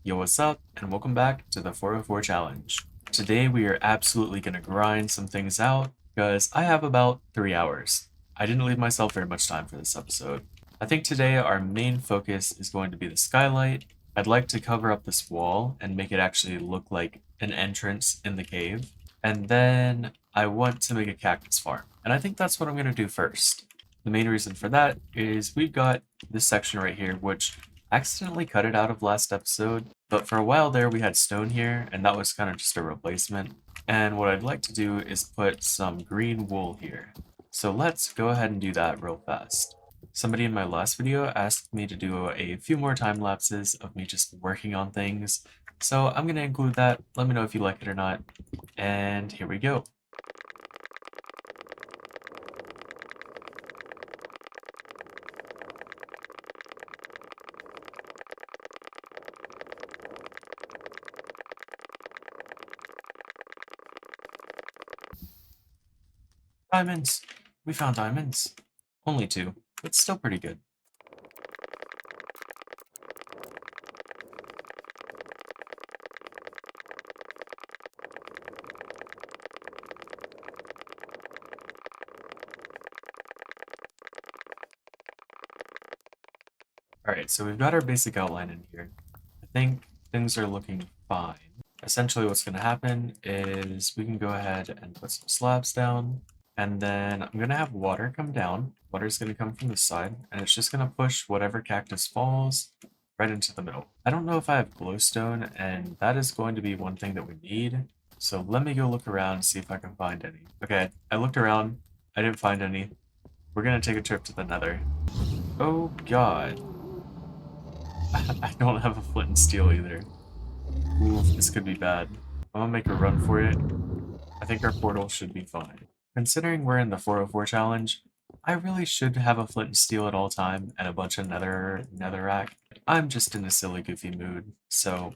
Yo, what's up, and welcome back to the 404 challenge. Today we are absolutely going to grind some things out because I have about 3 hours. I didn't leave myself very much time for this episode. I think today our main focus is going to be the skylight. I'd like to cover up this wall and make it actually look like an entrance in the cave. And then I want to make a cactus farm. And I think that's what I'm going to do first. The main reason for that is we've got this section right here, which accidentally cut it out of last episode, but for a while there we had stone here, and that was kind of just a replacement. And what I'd like to do is put some green wool here. So let's go ahead and do that real fast. Somebody in my last video asked me to do a few more time lapses of me just working on things, so I'm going to include that. Let me know if you like it or not. And here we go. Diamonds! We found diamonds. Only 2, but still pretty good. Alright, so we've got our basic outline in here. I think things are looking fine. Essentially what's going to happen is we can go ahead and put some slabs down, and then I'm going to have water come down. Water's going to come from this side, and it's just going to push whatever cactus falls right into the middle. I don't know if I have glowstone, and that is going to be one thing that we need. So let me go look around and see if I can find any. Okay, I looked around. I didn't find any. We're going to take a trip to the Nether. Oh god. I don't have a flint and steel either. Ooh, this could be bad. I'm gonna make a run for it. I think our portal should be fine. Considering we're in the 404 challenge, I really should have a flint and steel at all time and a bunch of netherrack. I'm just in a silly goofy mood, so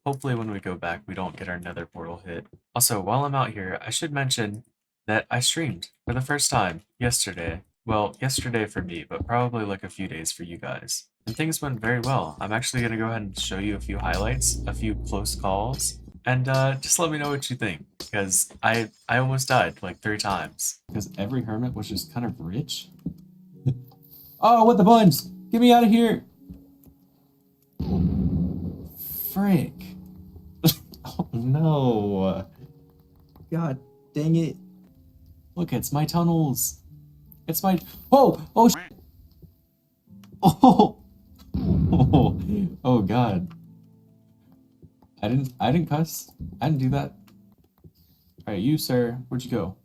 hopefully when we go back we don't get our nether portal hit. Also, while I'm out here, I should mention that I streamed for the first time yesterday. Well, yesterday for me, but probably like a few days for you guys. And things went very well. I'm actually going to go ahead and show you a few highlights, a few close calls, and just let me know what you think, because I almost died like 3 times. Because every hermit was just kind of rich. Oh, what the buns! Get me out of here! Frick. Oh no. God dang it. Look, it's my tunnels. It's my... Oh! Oh, shit! Oh! Oh, oh god. I didn't cuss. I didn't do that. Alright, you sir, where'd you go?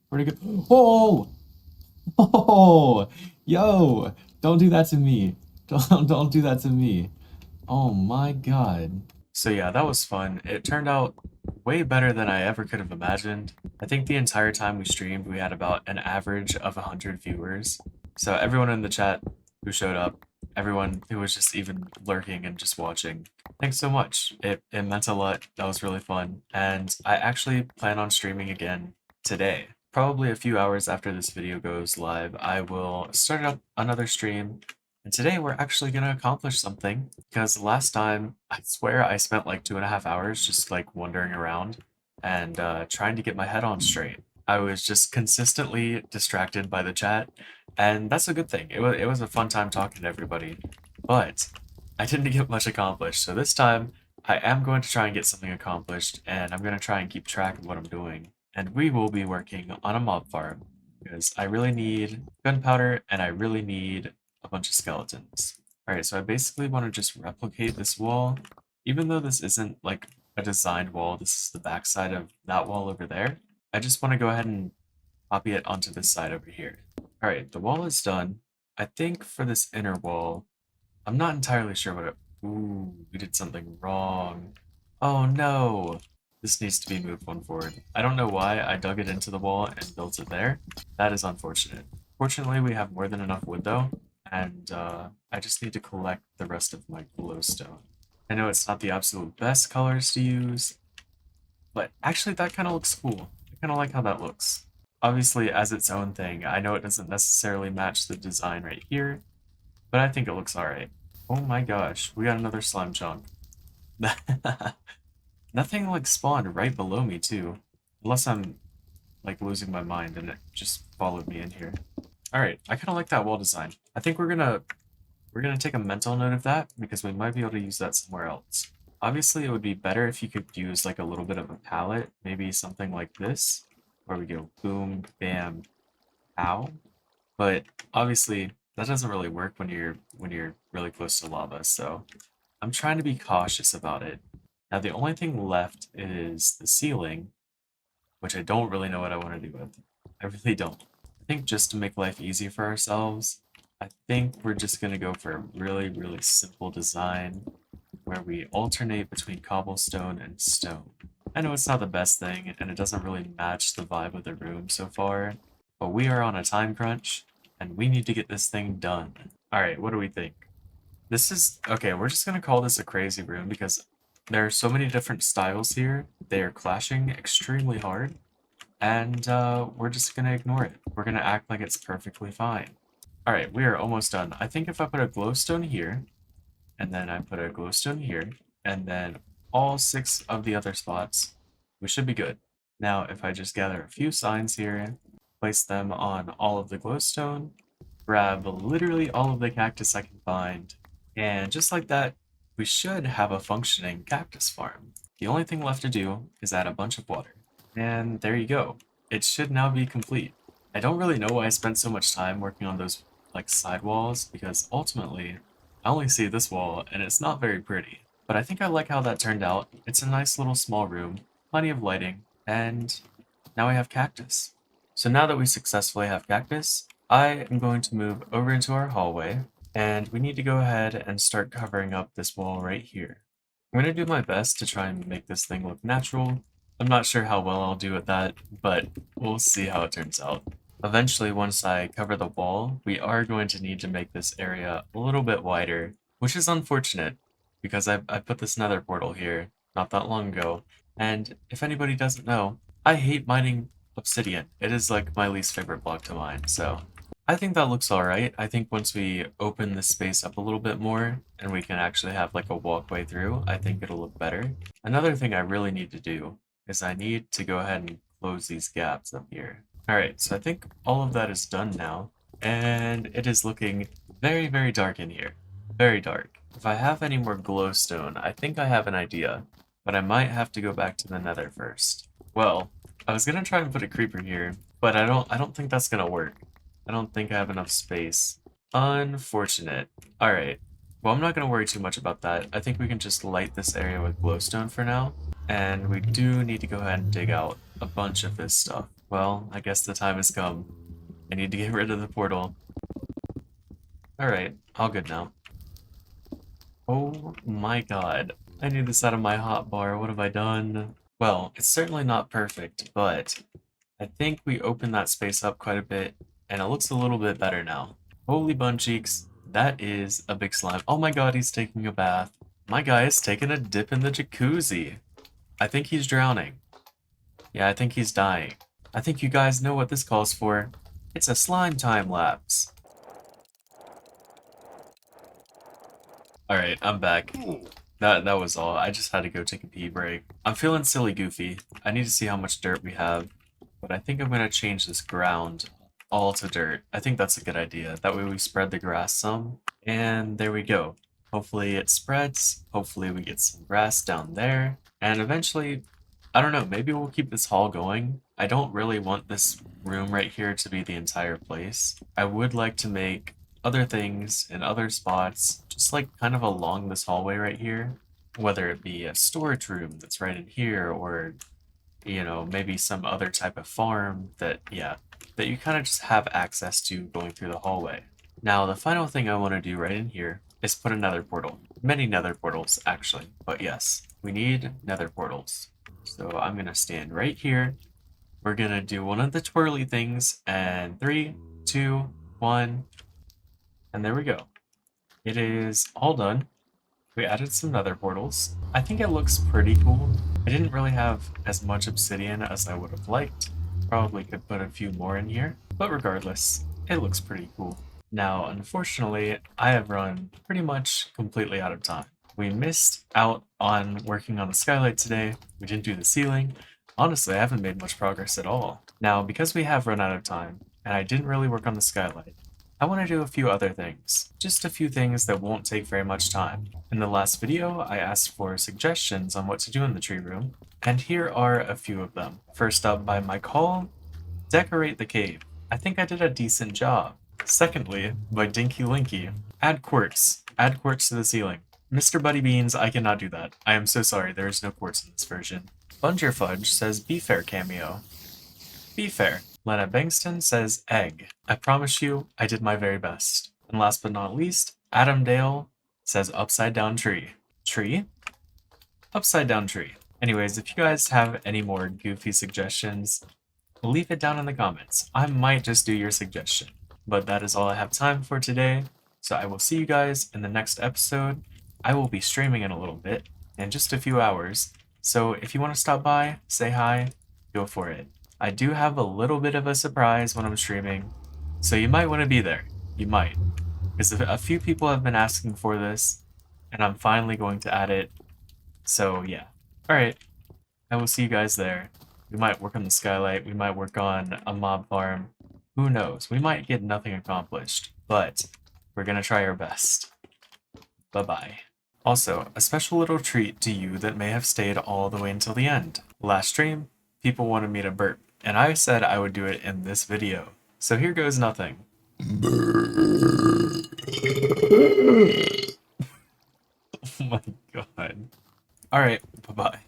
Where'd you go? Oh! Oh! Yo! Don't do that to me. Don't do that to me. Oh my god. So yeah, that was fun. It turned out way better than I ever could have imagined. I think the entire time we streamed, we had about an average of 100 viewers. So everyone in the chat who showed up, everyone who was just even lurking and just watching, thanks so much. It meant a lot. That was really fun. And I actually plan on streaming again today. Probably a few hours after this video goes live, I will start up another stream. And today we're actually going to accomplish something, because last time, I swear I spent like 2.5 hours just like wandering around and trying to get my head on straight. I was just consistently distracted by the chat, and that's a good thing. It was a fun time talking to everybody, but I didn't get much accomplished. So this time, I am going to try and get something accomplished, and I'm going to try and keep track of what I'm doing. And we will be working on a mob farm, because I really need gunpowder, and I really need a bunch of skeletons. Alright, so I basically want to just replicate this wall. Even though this isn't like a designed wall, this is the backside of that wall over there. I just want to go ahead and copy it onto this side over here. Alright, the wall is done. I think for this inner wall, I'm not entirely sure what it... Ooh, we did something wrong. Oh no! This needs to be moved one forward. I don't know why I dug it into the wall and built it there. That is unfortunate. Fortunately, we have more than enough wood though, and I just need to collect the rest of my glowstone. I know it's not the absolute best colors to use, but actually that kind of looks cool. I kind of like how that looks. Obviously, as its own thing, I know it doesn't necessarily match the design right here, but I think it looks alright. Oh my gosh, we got another slime chunk. Nothing like spawned right below me too. Unless I'm like losing my mind and it just followed me in here. Alright, I kinda like that wall design. I think we're gonna take a mental note of that because we might be able to use that somewhere else. Obviously it would be better if you could use like a little bit of a palette, maybe something like this, where we go boom, bam, ow. But obviously that doesn't really work when you're really close to lava, so I'm trying to be cautious about it. Now the only thing left is the ceiling, which I don't really know what I want to do with. I really don't. I think just to make life easy for ourselves, I think we're just going to go for a really, really simple design where we alternate between cobblestone and stone. I know it's not the best thing, and it doesn't really match the vibe of the room so far, but we are on a time crunch, and we need to get this thing done. Alright, what do we think? This is okay. We're just gonna call this a crazy room because there are so many different styles here. They are clashing extremely hard, and we're just gonna ignore it. We're gonna act like it's perfectly fine. All right, we are almost done. I think if I put a glowstone here, and then I put a glowstone here, and then all 6 of the other spots, we should be good. Now, if I just gather a few signs here, place them on all of the glowstone, grab literally all of the cactus I can find, and just like that, we should have a functioning cactus farm. The only thing left to do is add a bunch of water. And there you go. It should now be complete. I don't really know why I spent so much time working on those like side walls, because ultimately, I only see this wall and it's not very pretty. But I think I like how that turned out. It's a nice little small room, plenty of lighting, and now we have cactus. So now that we successfully have cactus, I am going to move over into our hallway, and we need to go ahead and start covering up this wall right here. I'm going to do my best to try and make this thing look natural. I'm not sure how well I'll do at that, but we'll see how it turns out. Eventually, once I cover the wall, we are going to need to make this area a little bit wider, which is unfortunate, because I put this nether portal here not that long ago, and if anybody doesn't know, I hate mining obsidian. It is like my least favorite block to mine, so I think that looks alright. I think once we open this space up a little bit more, and we can actually have like a walkway through, I think it'll look better. Another thing I really need to do is I need to go ahead and close these gaps up here. Alright, so I think all of that is done now, and it is looking very, very dark in here. Very dark. If I have any more glowstone, I think I have an idea, but I might have to go back to the nether first. Well, I was gonna try and put a creeper here, but I don't think that's gonna work. I don't think I have enough space. Unfortunate. Alright. Well, I'm not gonna worry too much about that. I think we can just light this area with glowstone for now. And we do need to go ahead and dig out a bunch of this stuff. Well, I guess the time has come. I need to get rid of the portal. Alright, all good now. Oh my god. I need this out of my hotbar. What have I done? Well, it's certainly not perfect, but I think we opened that space up quite a bit, and it looks a little bit better now. Holy bun cheeks, that is a big slime. Oh my god, he's taking a bath. My guy is taking a dip in the jacuzzi. I think he's drowning. Yeah, I think he's dying. I think you guys know what this calls for. It's a slime time lapse. Alright, I'm back. That was all. I just had to go take a pee break. I'm feeling silly goofy. I need to see how much dirt we have. But I think I'm going to change this ground all to dirt. I think that's a good idea. That way we spread the grass some. And there we go. Hopefully it spreads. Hopefully we get some grass down there. And eventually, I don't know, maybe we'll keep this hall going. I don't really want this room right here to be the entire place. I would like to make other things in other spots, just like kind of along this hallway right here. Whether it be a storage room that's right in here, or you know, maybe some other type of farm that, yeah, that you kind of just have access to going through the hallway. Now, the final thing I want to do right in here is put a nether portal. Many nether portals, actually, but yes, we need nether portals. So I'm going to stand right here. We're going to do one of the twirly things, and 3, 2, 1, and there we go. It is all done. We added some nether portals. I think it looks pretty cool. I didn't really have as much obsidian as I would have liked. Probably could put a few more in here, but regardless, it looks pretty cool. Now, unfortunately, I have run pretty much completely out of time. We missed out on working on the skylight today. We didn't do the ceiling. Honestly, I haven't made much progress at all. Now, because we have run out of time, and I didn't really work on the skylight, I want to do a few other things. Just a few things that won't take very much time. In the last video, I asked for suggestions on what to do in the tree room, and here are a few of them. First up by my call, decorate the cave. I think I did a decent job. Secondly, by Dinky Linky, add quartz. Add quartz to the ceiling. Mr. Buddy Beans, I cannot do that. I am so sorry, there is no quartz in this version. Bunger Fudge says Be Fair cameo. Be Fair. Lena Bankston says egg. I promise you, I did my very best. And last but not least, Adam Dale says upside down tree. Tree? Upside down tree. Anyways, if you guys have any more goofy suggestions, leave it down in the comments. I might just do your suggestion. But that is all I have time for today. So I will see you guys in the next episode. I will be streaming in a little bit, in just a few hours. So if you want to stop by, say hi, go for it. I do have a little bit of a surprise when I'm streaming, so you might want to be there. You might. Because a few people have been asking for this, and I'm finally going to add it. So yeah. Alright, I will see you guys there. We might work on the skylight, we might work on a mob farm. Who knows? We might get nothing accomplished, but we're gonna try our best. Bye-bye. Also, a special little treat to you that may have stayed all the way until the end. Last stream, people wanted me to burp, and I said I would do it in this video. So here goes nothing. Oh my god. Alright, bye-bye.